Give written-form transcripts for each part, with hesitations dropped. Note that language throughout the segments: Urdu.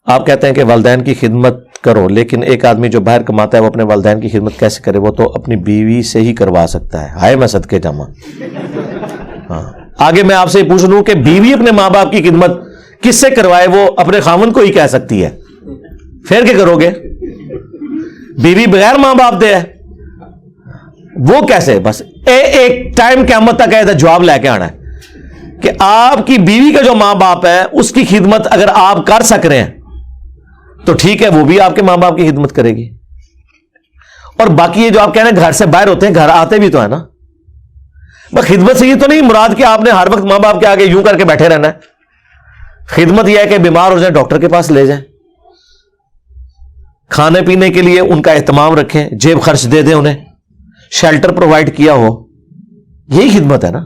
آپ کہتے ہیں کہ والدین کی خدمت کرو، لیکن ایک آدمی جو باہر کماتا ہے وہ اپنے والدین کی خدمت کیسے کرے؟ وہ تو اپنی بیوی سے ہی کروا سکتا ہے. ہائے میں صدقے جاواں. ہاں آگے میں آپ سے پوچھ لوں کہ بیوی اپنے ماں باپ کی خدمت کس سے کروائے؟ وہ اپنے خاوند کو ہی کہہ سکتی ہے. پھر کیا کرو گے؟ بیوی بغیر ماں باپ دے ہے، وہ کیسے؟ بس ایک ٹائم قیامت تک ہے جواب لے کے آنا ہے کہ آپ کی بیوی کا جو ماں باپ ہے اس کی خدمت اگر آپ کر سک رہے ہیں تو ٹھیک ہے، وہ بھی آپ کے ماں باپ کی خدمت کرے گی. اور باقی یہ جو آپ کہہ رہے ہیں گھر سے باہر ہوتے ہیں، گھر آتے بھی تو ہے نا. بس خدمت سے یہ تو نہیں مراد کہ آپ نے ہر وقت ماں باپ کے آگے یوں کر کے بیٹھے رہنا ہے. خدمت یہ ہے کہ بیمار ہو جائیں ڈاکٹر کے پاس لے جائیں، کھانے پینے کے لیے ان کا اہتمام رکھیں، جیب خرچ دے دیں انہیں، شیلٹر پرووائڈ کیا ہو، یہی خدمت ہے نا.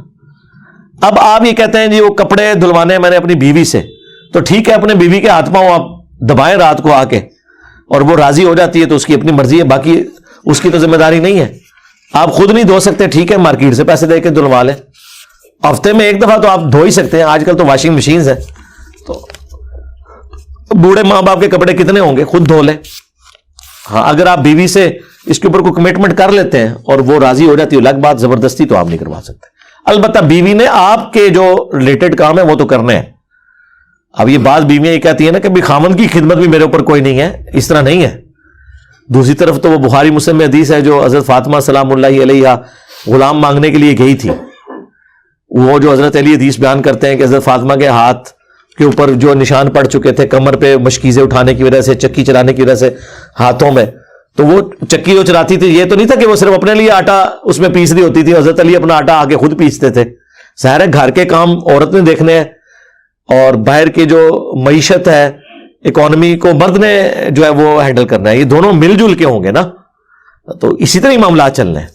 اب آپ یہ کہتے ہیں جی وہ کپڑے دھلوانے ہیں میں نے اپنی بیوی سے، تو ٹھیک ہے اپنے بیوی کے ہاتھ پاؤں آپ دبائیں رات کو آ کے، اور وہ راضی ہو جاتی ہے تو اس کی اپنی مرضی ہے، باقی اس کی تو ذمہ داری نہیں ہے. آپ خود نہیں دھو سکتے، ٹھیک ہے مارکیٹ سے پیسے دے کے دھلوا لیں، ہفتے میں ایک دفعہ تو آپ دھو ہی سکتے ہیں. آج کل تو واشنگ مشینز ہیں، تو بوڑھے ماں باپ کے کپڑے کتنے ہوں گے، خود دھو لیں. ہاں اگر آپ بیوی سے اس کے اوپر کوئی کمٹمنٹ کر لیتے ہیں اور وہ راضی ہو جاتی ہے الگ بات، زبردستی تو آپ نہیں کروا سکتے. البتہ بیوی نے آپ کے جو ریلیٹڈ کام ہے وہ تو کرنے ہیں. اب یہ بات بیویاں یہ کہتی ہیں نا کہ بھی خامن کی خدمت بھی میرے اوپر کوئی نہیں ہے، اس طرح نہیں ہے. دوسری طرف تو وہ بخاری مسلم میں حدیث ہے جو حضرت فاطمہ سلام اللہ علیہا غلام مانگنے کے لیے گئی تھی، وہ جو حضرت علی حدیث بیان کرتے ہیں کہ حضرت فاطمہ کے ہاتھ کے اوپر جو نشان پڑ چکے تھے کمر پہ مشکیزیں اٹھانے کی وجہ سے، چکی چلانے کی وجہ سے ہاتھوں میں، تو وہ چکی جو چلاتی تھی یہ تو نہیں تھا کہ وہ صرف اپنے لیے آٹا اس میں پیس رہی ہوتی تھی، حضرت علی اپنا آٹا آگے خود پیستے تھے. ظاہر ہے گھر کے کام عورت نے دیکھنے ہیں اور باہر کی جو معیشت ہے اکانومی کو مرد نے جو ہے وہ ہینڈل کرنا ہے. یہ دونوں مل جل کے ہوں گے نا، تو اسی طرح ہی معاملات چلنے ہیں.